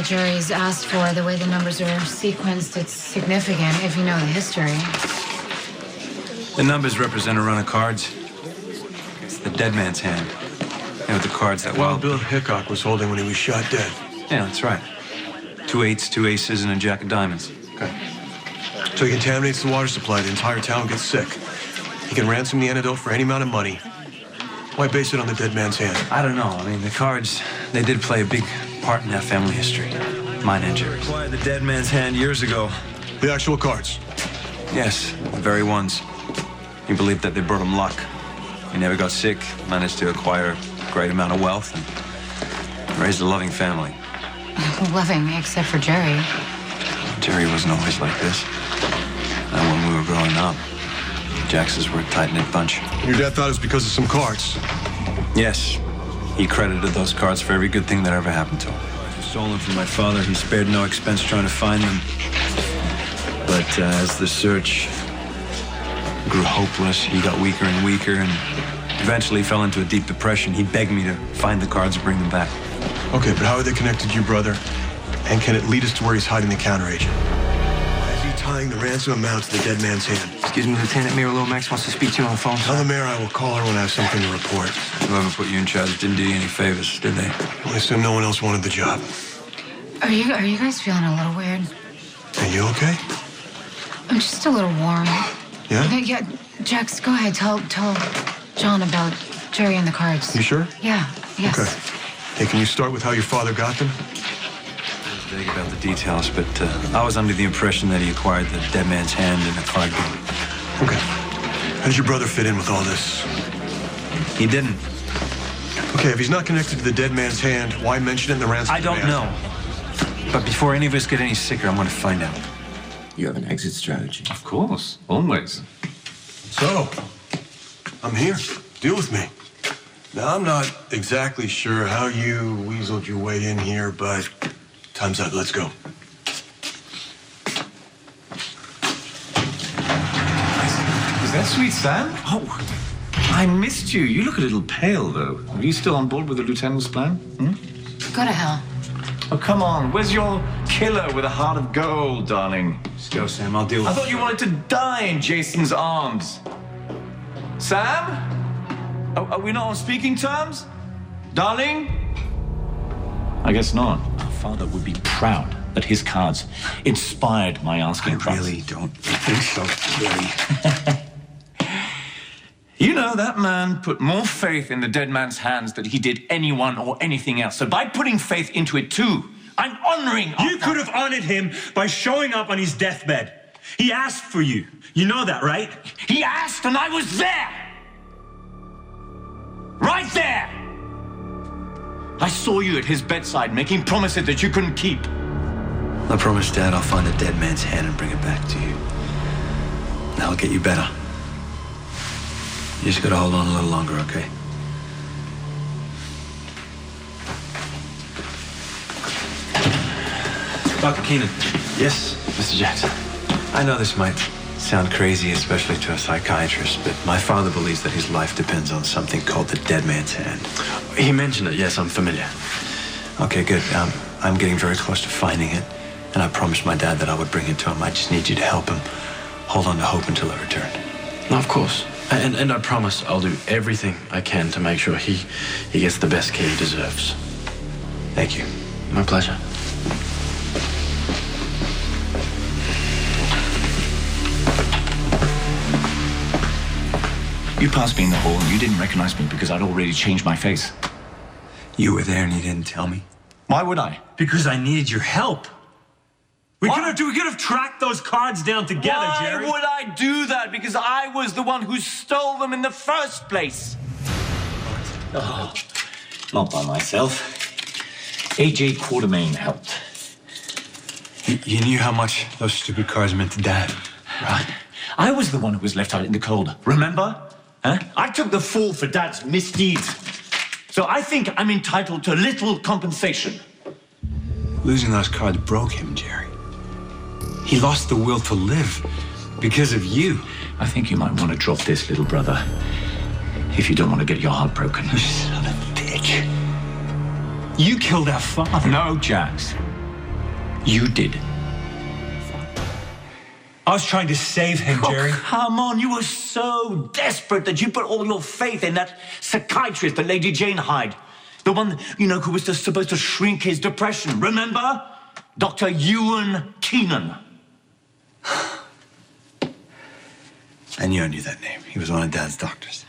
that Jerry's asked for, the way the numbers are sequenced, it's significant if you know the history. The numbers represent a run of cards. It's the dead man's hand. You know, the cards that Wild Bill Hickok was holding when he was shot dead. Yeah, that's right. 2 8s, 2 aces, and a jack of diamonds. Okay. So he contaminates the water supply. The entire town gets sick. He can ransom the antidote for any amount of money. Why base it on the dead man's hand? I don't know. I mean, the cards, they did play a big part in that family history. Mine and Jerry's. Acquired the dead man's hand years ago. The actual cards? Yes, the very ones. He believed that they brought him luck. He never got sick, managed to acquire a great amount of wealth, and raised a loving family. Loving, except for Jerry. Jerry wasn't always like this. Not when we were growing up. Jax's were a tight-knit bunch. Your dad thought it was because of some cards? Yes. He credited those cards for every good thing that ever happened to him. Stolen from my father, he spared no expense trying to find them. But as the search grew hopeless, he got weaker and weaker, and eventually fell into a deep depression. He begged me to find the cards and bring them back. Okay, but how are they connected to you, brother? And can it lead us to where he's hiding the counteragent? Why is he tying the ransom amount to the dead man's hand? Excuse me, Lieutenant. Mayor Lomax wants to speak to you on the phone. Tell the mayor I will call her when I have something to report. Whoever put you in charge didn't do you any favors, did they? I assume no one else wanted the job. Are you guys feeling a little weird? Are you okay? I'm just a little warm. Yeah? Yeah, Jax, go ahead. Tell John about Jerry and the cards. You sure? Yeah, yes. Okay. Hey, can you start with how your father got them? I was vague about the details, but I was under the impression that he acquired the dead man's hand in a card game. Okay. How does your brother fit in with all this? He didn't. Okay, if he's not connected to the dead man's hand, why mention it in the ransom I don't demand? know. But before any of us get any sicker, I'm going to find out. You have an exit strategy. Of course, always. So, I'm here. Deal with me. Now, I'm not exactly sure how you weaseled your way in here, but time's up. Let's go. Is that sweet Sam? Oh, I missed you. You look a little pale, though. Are you still on board with the lieutenant's plan? Go to hell. Oh, come on. Where's your killer with a heart of gold, darling? Just go, Sam. I'll deal with I it. thought you wanted to die in Jason's arms. Sam? Are we not on speaking terms? Darling? I guess not. Our father would be proud that his cards inspired my asking price. I really don't think so, Jerry. You know, that man put more faith in the dead man's hands than he did anyone or anything else. So by putting faith into it too, I'm honoring our You could have honored him by showing up on his deathbed. He asked for you. You know that, right? He asked and I was there. Right there. I saw you at his bedside making promises that you couldn't keep. I promised Dad I'll find the dead man's hand and bring it back to you. Now I'll get you better. You just gotta hold on a little longer, okay? Dr. Keenan. Yes, Mr. Jackson. I know this might sound crazy, especially to a psychiatrist, but my father believes that his life depends on something called the dead man's hand. He mentioned it. Yes, I'm familiar. Okay, good. I'm getting very close to finding it, and I promised my dad that I would bring it to him. I just need you to help him hold on to hope until I return. No, of course. And I promise I'll do everything I can to make sure he gets the best care he deserves. Thank you. My pleasure. You passed me in the hall and you didn't recognize me because I'd already changed my face. You were there and you didn't tell me? Why would I? Because I needed your help. We could have tracked those cards down together, Jerry. Why would I do that? Because I was the one who stole them in the first place. Oh, not by myself. A.J. Quartermain helped. You knew how much those stupid cards meant to Dad. Right. I was the one who was left out in the cold. Remember? Huh? I took the fall for Dad's misdeeds. So I think I'm entitled to a little compensation. Losing those cards broke him, Jerry. He lost the will to live because of you. I think you might want to drop this, little brother, if you don't want to get your heart broken. You son of a bitch. You killed our father. No, Jax. You did. I was trying to save him, Jerry. Oh, come on, you were so desperate that you put all your faith in that psychiatrist that Lady Jane hired. The one, who was just supposed to shrink his depression. Remember? Dr. Ewan Keenan. I knew that name. He was one of Dad's doctors.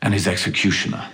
And his executioner.